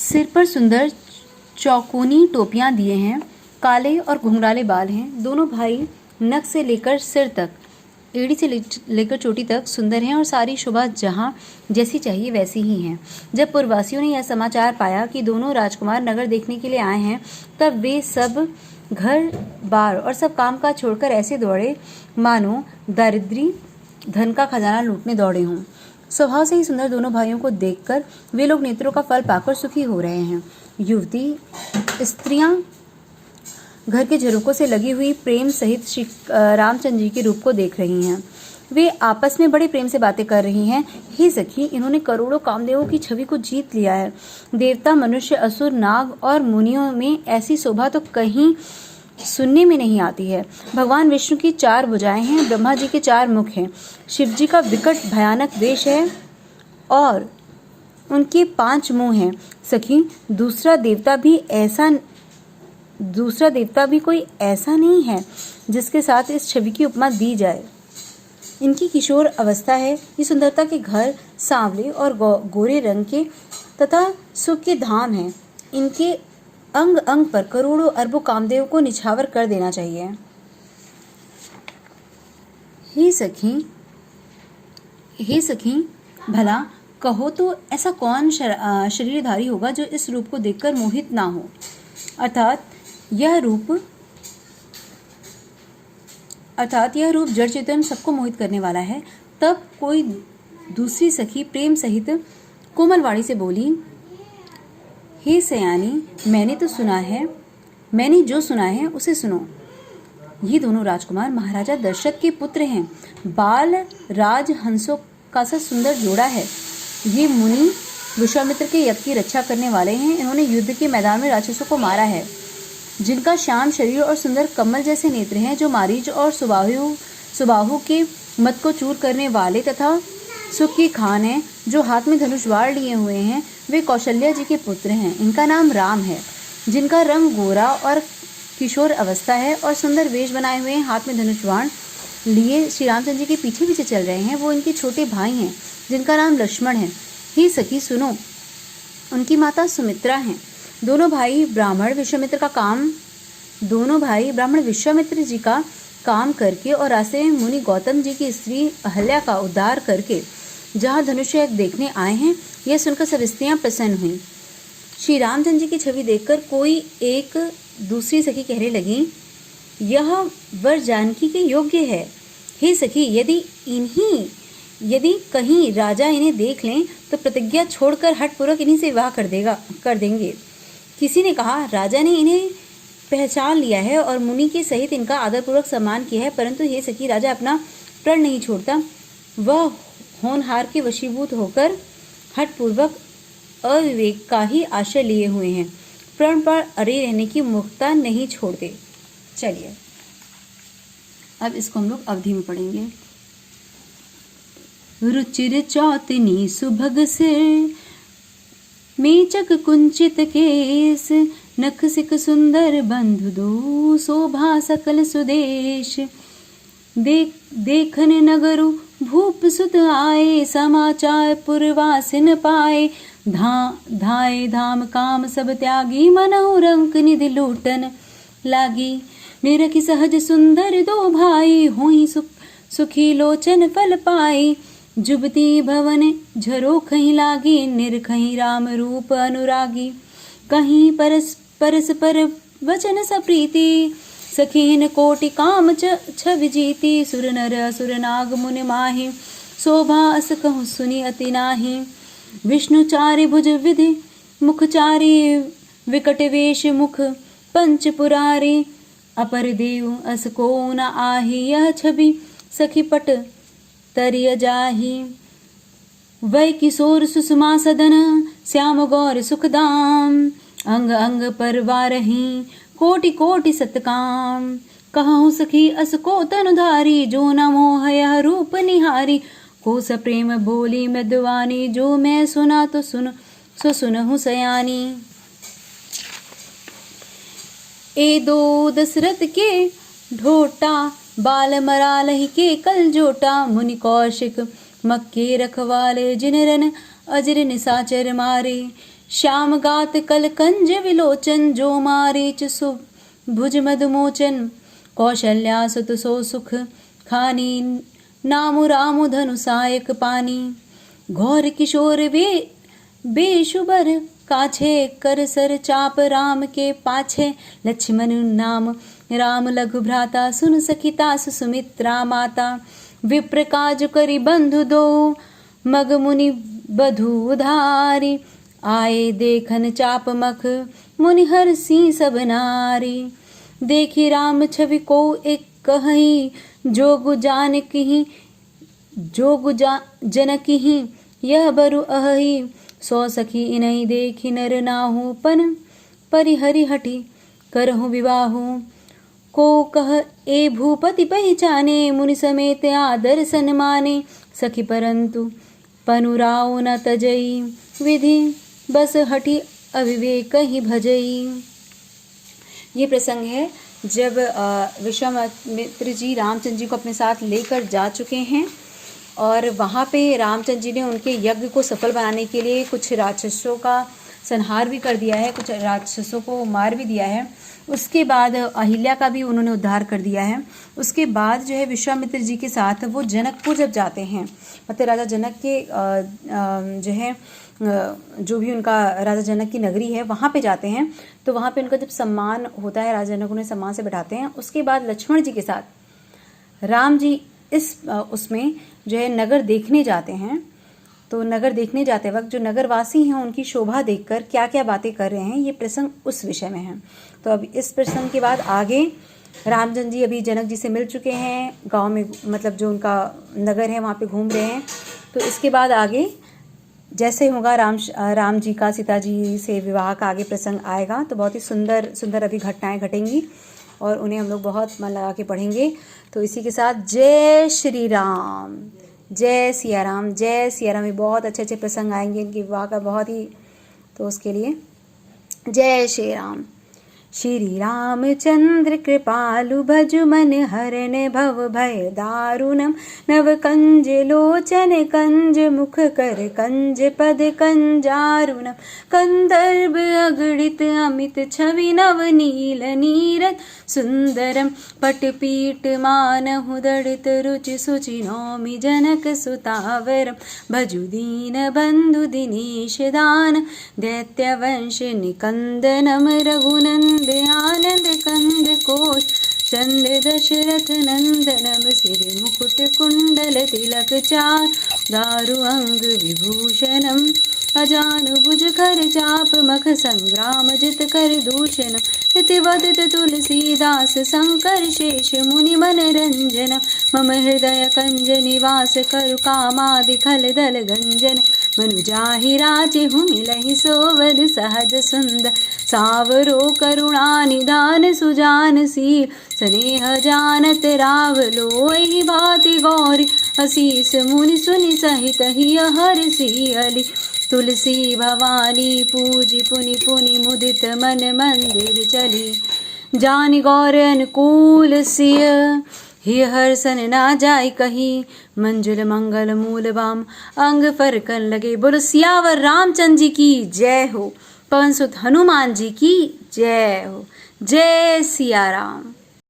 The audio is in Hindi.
सिर पर सुंदर चौकोनी टोपियां दिए हैं, काले और घुंघराले बाल हैं। दोनों भाई नख से लेकर सिर तक, एड़ी से लेकर चोटी तक सुंदर हैं और सारी शोभा जहाँ जैसी चाहिए वैसी ही हैं। जब पुरवासियों ने यह समाचार पाया कि दोनों राजकुमार नगर देखने के लिए आए हैं, तब वे सब घर बार और सब काम काज छोड़कर ऐसे दौड़े मानो दारिद्री धन का खजाना लूटने दौड़े हों। स्वभाव से ही सुंदर दोनों भाइयों को देखकर वे लोग नेत्रों का फल पाकर सुखी हो रहे हैं। युवती स्त्रियां घर के झरोकों से लगी हुई प्रेम सहित श्री रामचंद्र जी के रूप को देख रही हैं। वे आपस में बड़े प्रेम से बातें कर रही हैं। हे सखी, इन्होंने करोड़ों कामदेवों की छवि को जीत लिया है। देवता, मनुष्य, असुर, नाग और मुनियों में ऐसी शोभा तो कहीं सुनने में नहीं आती है। भगवान विष्णु की 4 भुजाएं हैं, ब्रह्मा जी के 4 मुख हैं, शिव जी का विकट भयानक वेश है और उनके 5 मुंह हैं। सखी, दूसरा देवता भी कोई ऐसा नहीं है जिसके साथ इस छवि की उपमा दी जाए। इनकी किशोर अवस्था है। ये सुंदरता के घर सांवले और गोरे रंग के तथा सुख के धाम हैं। इनके अंग अंग पर करोड़ों अरबों कामदेव को निछावर कर देना चाहिए। हे सखी, भला कहो तो ऐसा कौन शरीरधारी होगा जो इस रूप को देखकर मोहित ना हो। अर्थात यह रूप जड़ चेतन सबको मोहित करने वाला है। तब कोई दूसरी सखी प्रेम सहित कोमल वाणी से बोली, हे सयानी, मैंने जो सुना है उसे सुनो। ये दोनों राजकुमार महाराजा दशरथ के पुत्र हैं। बाल राज हंसों का सा सुंदर जोड़ा है। ये मुनि विश्वामित्र के यज्ञ की रक्षा करने वाले हैं। इन्होंने युद्ध के मैदान में राक्षसों को मारा है। जिनका श्याम शरीर और सुंदर कमल जैसे नेत्र हैं, जो मारीच और सुबाहु के मत को चूर करने वाले तथा सुख की खान हैं, जो हाथ में धनुष वार लिए हुए हैं, वे कौशल्या जी के पुत्र हैं। इनका नाम राम है। जिनका रंग गोरा और किशोर अवस्था है और सुंदर वेश बनाए हुए हैं, हाथ में धनुष वार लिए श्री रामचंद्र जी के पीछे पीछे चल रहे हैं, वो इनके छोटे भाई हैं, जिनका नाम लक्ष्मण है। हे सखी सुनो, उनकी माता सुमित्रा हैं। दोनों भाई ब्राह्मण विश्वामित्र जी का काम करके और रास्ते में मुनि गौतम जी की स्त्री अहल्या का उद्धार करके जहाँ धनुष यज्ञ देखने आए हैं, यह सुनकर सब स्त्रियां प्रसन्न हुईं। श्री रामचंद्र जी की छवि देखकर कोई एक दूसरी सखी कहने लगी, यह वर जानकी के योग्य है। हे सखी, यदि कहीं राजा इन्हें देख लें तो प्रतिज्ञा छोड़कर हठपूर्वक इन्हीं से विवाह कर देंगे। किसी ने कहा, राजा ने इन्हें पहचान लिया है और मुनि के सहित इनका आदरपूर्वक सम्मान किया है, परंतु हे सखी, राजा अपना प्रण नहीं छोड़ता। वह होनहार के वशीभूत होकर हठपूर्वक अविवेक का ही आश्रय लिए हुए हैं। प्रण पर अड़े रहने की मुक्ता नहीं छोड़ते। चलिए अब इसको हम लोग अवधि में पढ़ेंगे। रुचिर चौतनी सुभग सिर, मेचक कुंचित केस, नख सिक सुंदर बंधु दो, शोभा सकल सुदेश। देखन नगरु भूप सुत आए, समाचार पुरवासिन पाए। धाए धाम काम सब त्यागी, मनहु रंक निधि लूटन लागी। निरखि सहज सुंदर दो भाई, होई सुखी लोचन फल पाई। जुबती भवन झरो कहीं लागी, निरखहीं राम रूप अनुरागी। कहीं परस पर वचन सप्रीति, सखीन कोटि काम छवि जीती। सुर नर असुर नाग मुनि माहि, शोभा अस कहूँ सुनी अति नाही। विष्णु चारि भुज विधि मुखचारी, विकट वेश मुख पंच पुरारी। अपर देव अस को न आही, यह छवि सखी पट तरिय जाही। वै किशोर सुषमा सदन, श्याम गौर सुखदाम। अंग अंग पर वारही, कोटि कोटि सतकाम। कहूँ सखी अस को तनुधारी, जो न मोह यह रूप निहारी। को स प्रेम बोली मृदुवानी, जो मैं सुना तो सुनहु सयानी। ए दो दशरथ के ढोटा, बाल मरालहि के कल जोटा। मुनि कौशिक मक्के रखवाले, जिन रन अजर निशाचर मारे। श्याम गात कल कंज विलोचन, जो मारे च सुभुज मधुमोचन। कौशल्या सुत सो सुख खानी, नामु रामु धनु सायक पानी। घोर किशोर वे बेशुबर, काछे कर सर चाप राम के पाछे। लक्ष्मण नाम राम लघु भ्राता, सुन सखी तासु सुमित्रा माता। विप्र काज करी बंधु दो, मग मुनि बधु उधारी। आए देखन चाप मख, मुनि हरसी सब नारी। देखी राम छवि को एक कहीं, जोगु जानकहि जोगु जनकहि, यह बरु अहि। सो सखी इनहि देखी, नर नाहु पन परिहरि हठि करहु विवाहु। को कह ए भूपति पहचाने, मुनि समेत आदर सन्माने। सखी परंतु पनुराव न तजई, विधि बस हठि अविवेक ही भजई। ये प्रसंग है जब विश्वामित्र जी रामचंद्र जी को अपने साथ लेकर जा चुके हैं और वहाँ पे रामचंद्र जी ने उनके यज्ञ को सफल बनाने के लिए कुछ राक्षसों का संहार भी कर दिया है, कुछ राक्षसों को मार भी दिया है। उसके बाद अहिल्या का भी उन्होंने उद्धार कर दिया है। उसके बाद जो है विश्वामित्र जी के साथ वो जनकपुर जब जाते हैं, मतलब राजा जनक के जो है जो भी उनका राजा जनक की नगरी है वहाँ पे जाते हैं, तो वहाँ पे उनका जब सम्मान होता है, राजा जनक उन्हें सम्मान से बैठाते हैं। उसके बाद लक्ष्मण जी के साथ राम जी इस उसमें जो है नगर देखने जाते हैं। तो नगर देखने जाते वक्त जो नगरवासी हैं उनकी शोभा देखकर क्या क्या बातें कर रहे हैं, ये प्रसंग उस विषय में है। तो अब इस प्रसंग के बाद आगे रामचंद्र जी अभी जनक जी से मिल चुके हैं, गांव में मतलब जो उनका नगर है वहाँ पे घूम रहे हैं। तो इसके बाद आगे जैसे होगा राम जी का सीता जी से विवाह का आगे प्रसंग आएगा, तो बहुत ही सुंदर सुंदर अभी घटनाएं घटेंगी और उन्हें हम लोग बहुत मन लगा के पढ़ेंगे। तो इसी के साथ जय श्री राम, जय सिया राम, जय सिया राम। ये बहुत अच्छे अच्छे प्रसंग आएंगे इनके विवाह का, बहुत ही, तो उसके लिए जय श्री राम। श्री रामचंद्र कृपालु भजु मन हरन भव भय दारुणम। नव कंज लोचन कंज मुख कर कंज पद कंजारुणम। कंदर्भ अगणित अमित छवि नव नील नीरद सुंदरम। पटपीट मानहु दड़ित रुचि सुचि नौमि जनक सुतावरम। भजु दीन बंधु दिनेश दान दैत्यवंश निकंदनम। रघुनंद आनंद कंद कोश चंद दशरथ नंदनम। सिर मुकुट कुंडल तिलक चार दारु अंग विभूषणम। अजानु भुज कर चाप मख संग्राम जित कर दूषण। इति वदत तुलसीदास शंकर शेष मुनि मन रंजन। मम हृदय कंज निवास करु कामादि खल दल गंजन। मनु जाहि राजे हूँ मिलहि सोवद सहज सुंदर। सावरो करुणा निधान सुजान सी। स्नेह जानत रावलोहि भाति गौरी। असीस मुनि सुनि सहित हिय हरषि अली। तुलसी भवानी पूजी पुनि पुनि मुदित मन मंदिर चली। जानि गौर अनुकूल सिय हिय हर्षन ना जाय कहीं। मंजुल मंगल मूल बाम अंग फरकन लगे। बोलो सियावर रामचंद्र जी की जय हो, पवन सुत हनुमान जी की जय हो। जय सिया राम।